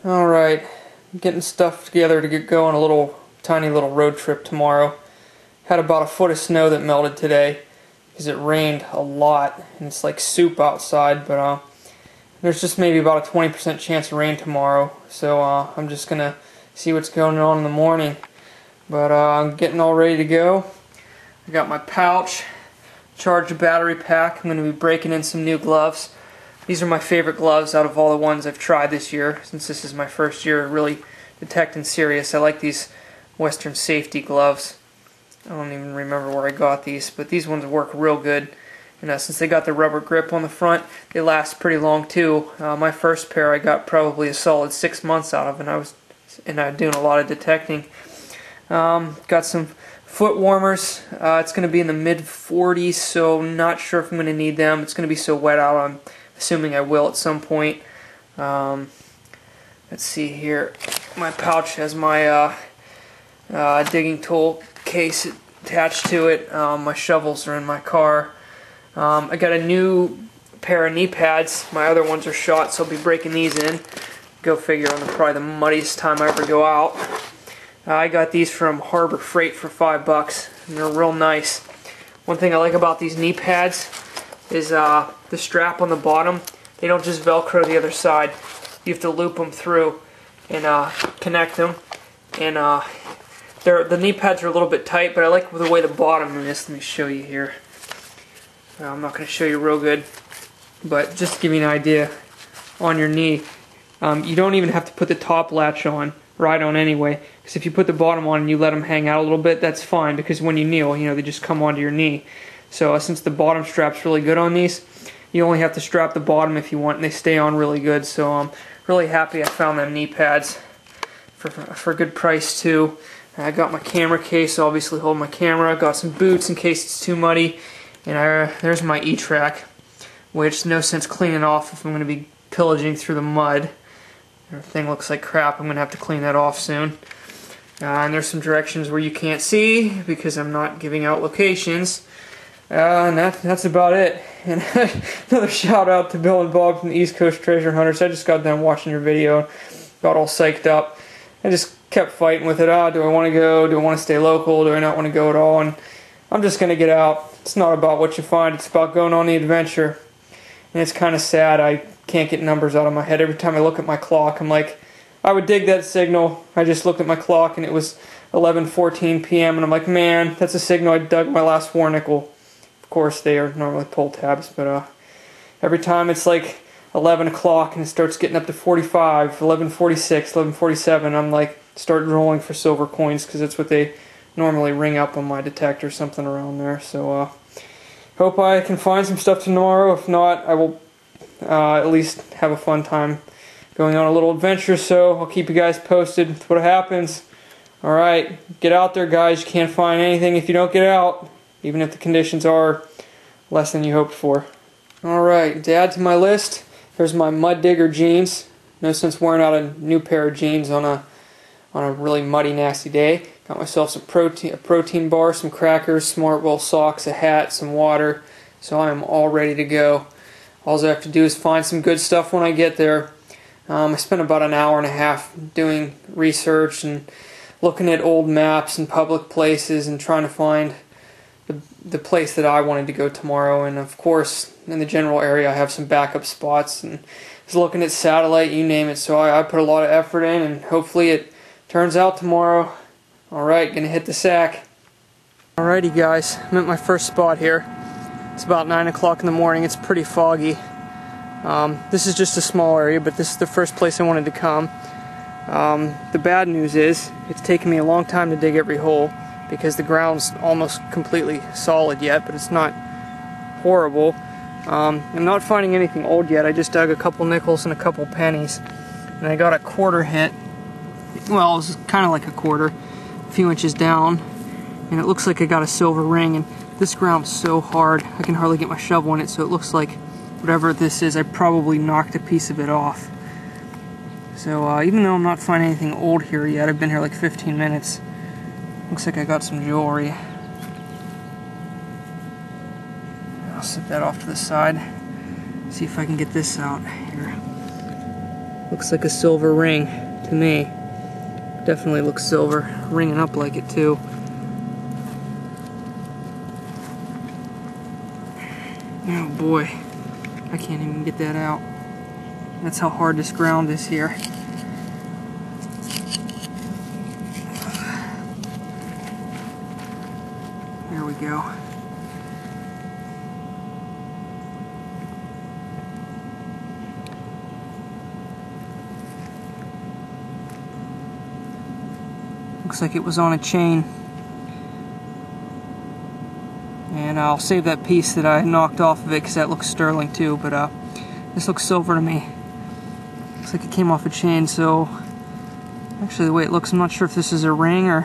Alright, getting stuff together to get going a tiny little road trip tomorrow. Had about a foot of snow that melted today because it rained a lot and it's like soup outside, but there's just maybe about a 20% chance of rain tomorrow, so I'm just gonna see what's going on in the morning. But I'm getting all ready to go. I got my pouch, charged a battery pack. I'm gonna be breaking in some new gloves. These are my favorite gloves out of all the ones I've tried this year, since this is my first year really detecting serious. I like these Western Safety gloves. I don't even remember where I got these, but these ones work real good. And since they got the rubber grip on the front, they last pretty long too. My first pair I got probably a solid 6 months out of, and I was doing a lot of detecting. Got some foot warmers. It's going to be in the mid 40s, so not sure if I'm going to need them. It's going to be so wet out. I'm assuming I will at some point. Let's see here. My pouch has my digging tool case attached to it. My shovels are in my car. I got a new pair of knee pads. My other ones are shot, so I'll be breaking these in. Go figure, on probably the muddiest time I ever go out. I got these from Harbor Freight for $5, and they're real nice. One thing I like about these knee pads is the strap on the bottom. They don't just Velcro the other side. You have to loop them through and connect them. And the knee pads are a little bit tight, but I like the way the bottom is. Let me show you here. I'm not going to show you real good, but just to give you an idea, on your knee, you don't even have to put the top latch on, right on anyway, because if you put the bottom on and you let them hang out a little bit, that's fine, because when you kneel, they just come onto your knee. So since the bottom strap's really good on these, you only have to strap the bottom if you want, and they stay on really good. So I'm really happy I found them knee pads for a good price too. I got my camera case, obviously hold my camera. Got some boots in case it's too muddy. And there's my E-Track, which no sense cleaning off if I'm going to be pillaging through the mud. Everything looks like crap. I'm going to have to clean that off soon. And there's some directions where you can't see because I'm not giving out locations. And that's about it. And another shout out to Bill and Bob from the East Coast Treasure Hunters. I just got done watching your video, got all psyched up. I just kept fighting with it. Do I want to go? Do I want to stay local? Do I not want to go at all? And I'm just going to get out. It's not about what you find, it's about going on the adventure. And it's kind of sad I can't get numbers out of my head. Every time I look at my clock, I'm like, I would dig that signal. I just looked at my clock and it was 11:14 p.m. and I'm like, man, that's a signal I dug my last 4 nickel. Of course, they are normally pull tabs, but every time it's like 11 o'clock and it starts getting up to 45, 11:46, 11:47, I'm like, start rolling for silver coins because that's what they normally ring up on my detector, something around there. So hope I can find some stuff tomorrow. If not, I will at least have a fun time going on a little adventure. So I'll keep you guys posted with what happens. Alright, get out there guys. You can't find anything if you don't get out, even if the conditions are less than you hoped for. Alright, to add to my list, here's my Mud Digger jeans. No sense wearing out a new pair of jeans on a really muddy, nasty day. Got myself a protein bar, some crackers, Smartwell socks, a hat, some water. So I am all ready to go. All I have to do is find some good stuff when I get there. I spent about an hour and a half doing research and looking at old maps and public places and trying to find the place that I wanted to go tomorrow. And of course, in the general area, I have some backup spots. And I was looking at satellite, you name it. So I put a lot of effort in, and hopefully it turns out tomorrow. Alright, gonna hit the sack. Alrighty guys, I'm at my first spot here. It's about 9 o'clock in the morning, it's pretty foggy. This is just a small area, but this is the first place I wanted to come. The bad news is, it's taken me a long time to dig every hole, because the ground's almost completely solid yet, but it's not horrible. I'm not finding anything old yet. I just dug a couple nickels and a couple pennies. And I got a quarter hit. Well, it was kind of like a quarter, a few inches down, and it looks like I got a silver ring. And this ground's so hard, I can hardly get my shovel in it, so it looks like whatever this is, I probably knocked a piece of it off. So even though I'm not finding anything old here yet, I've been here like 15 minutes, looks like I got some jewelry. I'll set that off to the side, see if I can get this out here. Looks like a silver ring to me. Definitely looks silver, ringing up like it too. Oh boy, I can't even get that out. That's how hard this ground is here. There we go. Looks like it was on a chain. And I'll save that piece that I knocked off of it because that looks sterling too, but this looks silver to me. Looks like it came off a chain, so actually the way it looks, I'm not sure if this is a ring or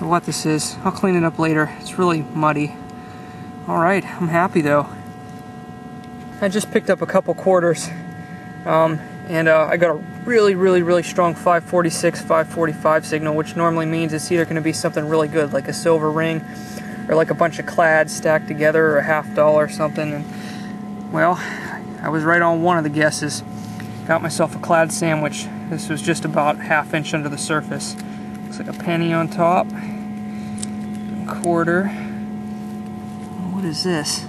what this is. I'll clean it up later. It's really muddy. Alright, I'm happy though. I just picked up a couple quarters. And I got a really strong 546, 545 signal, which normally means it's either going to be something really good, like a silver ring, or like a bunch of clads stacked together, or a $50 or something. And well, I was right on one of the guesses. Got myself a clad sandwich. This was just about ½ inch under the surface. Looks like a penny on top, a quarter. What is this?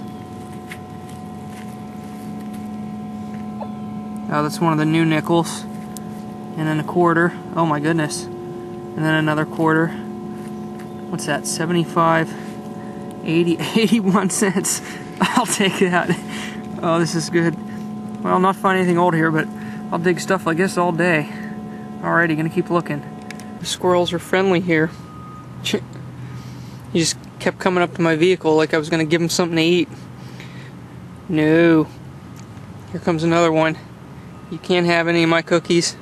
Oh, that's one of the new nickels. And then a quarter. Oh my goodness. And then another quarter. What's that? 75, 80, 81 cents. I'll take that. Oh, this is good. Well, I'm not finding anything old here, but I'll dig stuff, I guess, all day. Alrighty, gonna keep looking. The squirrels are friendly here. He just kept coming up to my vehicle like I was gonna give him something to eat. No. Here comes another one. You can't have any of my cookies.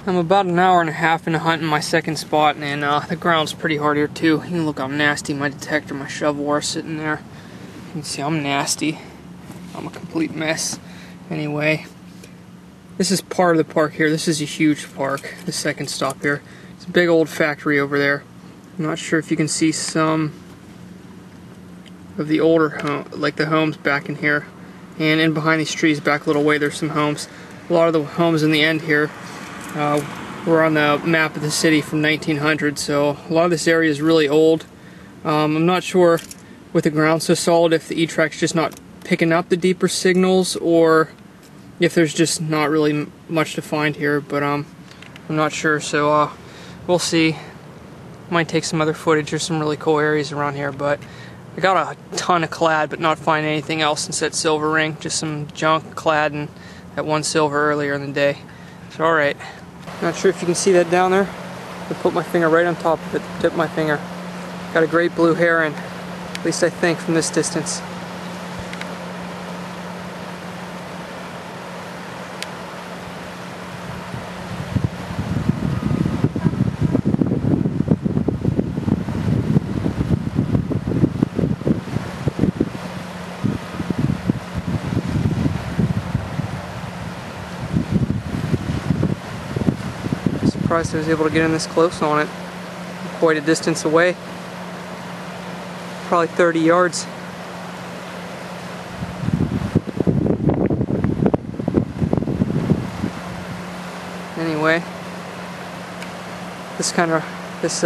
I'm about an hour and a half into hunting my second spot, and the ground's pretty hard here too. You can look how nasty my detector, my shovel are sitting there. You can see I'm nasty. I'm a complete mess. Anyway, this is part of the park here. This is a huge park, the second stop here. It's a big old factory over there. I'm not sure if you can see some of the older like the homes back in here. And in behind these trees, back a little way, there's some homes. A lot of the homes in the end here were on the map of the city from 1900, so a lot of this area is really old. I'm not sure, with the ground so solid, if the E-Trac's just not picking up the deeper signals, or if there's just not really much to find here, but I'm not sure, so we'll see. Might take some other footage. There's some really cool areas around here, but I got a ton of clad, but not find anything else since that silver ring. Just some junk clad and that one silver earlier in the day. So alright. Not sure if you can see that down there. I put my finger right on top of it, tip my finger. Got a great blue heron, at least I think from this distance. Surprised I was able to get in this close on it. Quite a distance away. Probably 30 yards. Anyway, this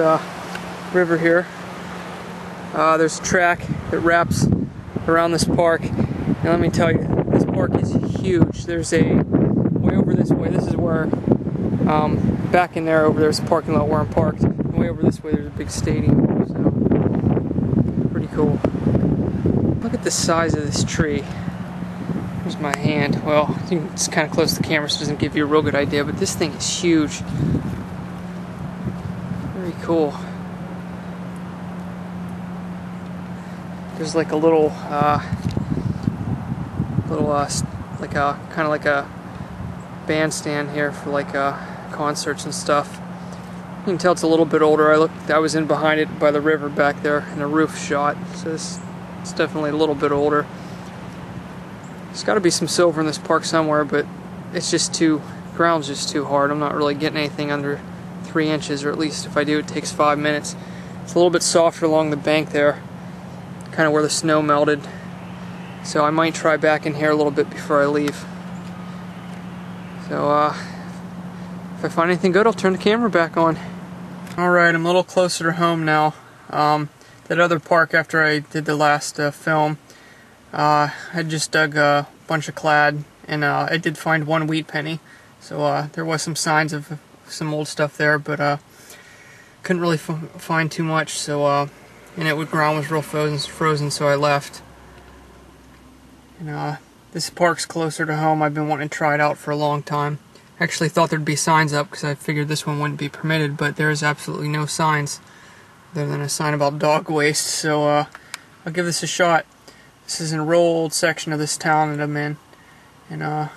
river here, there's a track that wraps around this park. And let me tell you, this park is huge. There's a way over this way. This is where back in there, over there's a parking lot where I'm parked. And way over this way there's a big stadium, so pretty cool. Look at the size of this tree. Here's my hand. Well, it's kind of close to the camera, so it doesn't give you a real good idea, but this thing is huge. Very cool. There's like a little, like a kind of like a bandstand here for like concerts and stuff. You can tell it's a little bit older. I was in behind it by the river back there in a roof shot, so it's definitely a little bit older. There's got to be some silver in this park somewhere, but it's just ground's just too hard. I'm not really getting anything under 3 inches, or at least if I do, it takes 5 minutes. It's a little bit softer along the bank there, kind of where the snow melted. So I might try back in here a little bit before I leave. So if I find anything good, I'll turn the camera back on. Alright, I'm a little closer to home now. That other park, after I did the last film, I just dug a bunch of clad, and I did find one wheat penny. So there was some signs of some old stuff there, but couldn't really find too much. So and the ground was real frozen, so I left. And this park's closer to home. I've been wanting to try it out for a long time. I actually thought there'd be signs up because I figured this one wouldn't be permitted, but there's absolutely no signs other than a sign about dog waste. So I'll give this a shot. This is in a real old section of this town that I'm in, and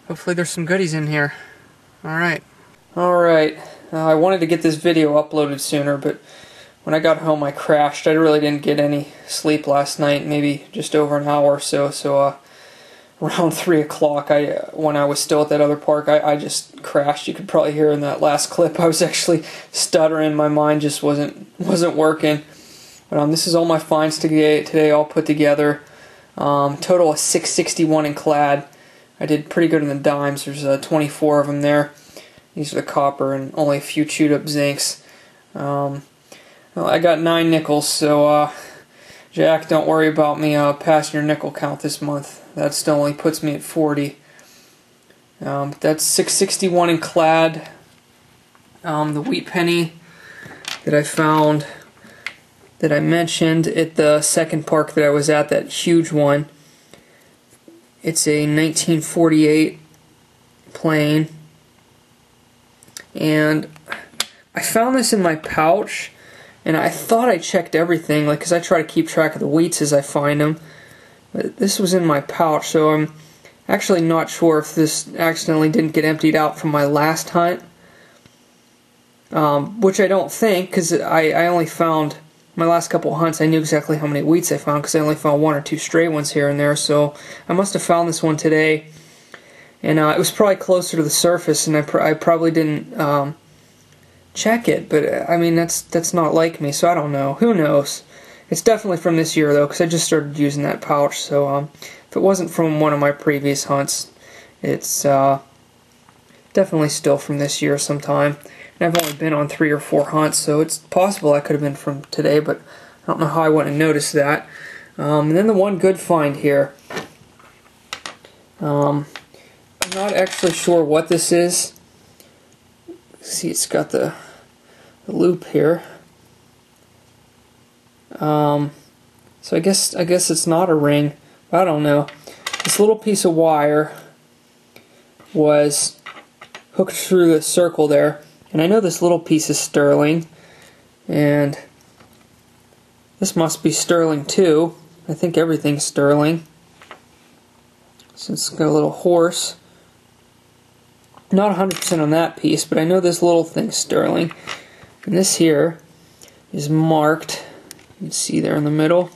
hopefully there's some goodies in here. Alright. I wanted to get this video uploaded sooner, but when I got home I crashed. I really didn't get any sleep last night, maybe just over an hour or so. So around 3 o'clock, when I was still at that other park, I just crashed. You could probably hear in that last clip I was actually stuttering. My mind just wasn't working. But this is all my finds today all put together. Total of 661 in clad. I did pretty good in the dimes. There's 24 of them there. These are the copper and only a few chewed up zincs. Well, I got 9 nickels, so Jack, don't worry about me passing your nickel count this month. That still only puts me at 40. That's 661 in clad. The wheat penny that I found, that I mentioned at the second park that I was at, that huge one, it's a 1948 plain. And I found this in my pouch, and I thought I checked everything, like, because I try to keep track of the wheats as I find them. But this was in my pouch, so I'm actually not sure if this accidentally didn't get emptied out from my last hunt. Which I don't think, because I only found, my last couple hunts, I knew exactly how many wheats I found, because I only found 1 or 2 stray ones here and there, so I must have found this one today. And it was probably closer to the surface, and I probably didn't check it, but I mean, that's not like me, so I don't know. Who knows? It's definitely from this year, though, because I just started using that pouch, so if it wasn't from one of my previous hunts, it's definitely still from this year sometime. And I've only been on 3 or 4 hunts, so it's possible I could have been from today, but I don't know how I wouldn't have noticed that. And then the one good find here. I'm not actually sure what this is. See, it's got the loop here. So I guess it's not a ring. I don't know. This little piece of wire was hooked through the circle there, and I know this little piece is sterling, and this must be sterling too. I think everything's sterling. So it's got a little horse. Not 100% on that piece, but I know this little thing's sterling. And this here is marked. You can see there in the middle.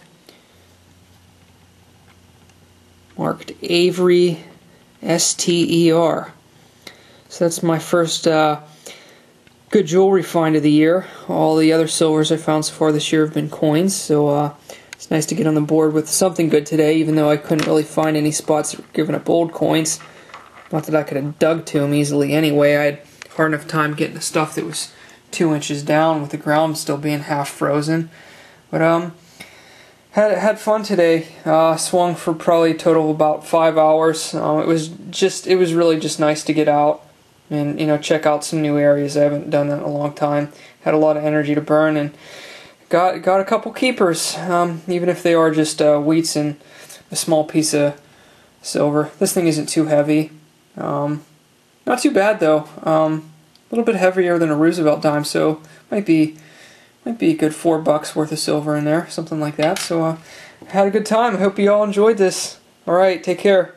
Marked Avery STER. So that's my first good jewelry find of the year. All the other silvers I found so far this year have been coins, so it's nice to get on the board with something good today, even though I couldn't really find any spots that were giving up old coins. Not that I could have dug to them easily anyway. I had hard enough time getting the stuff that was 2 inches down with the ground still being half frozen. But had fun today. Swung for probably a total of about 5 hours. It was really just nice to get out and check out some new areas. I haven't done that in a long time. Had a lot of energy to burn and got a couple keepers, even if they are just wheats and a small piece of silver. This thing isn't too heavy. Not too bad though. A little bit heavier than a Roosevelt dime, so might be a good $4 worth of silver in there, something like that. So had a good time. I hope you all enjoyed this. All right, take care.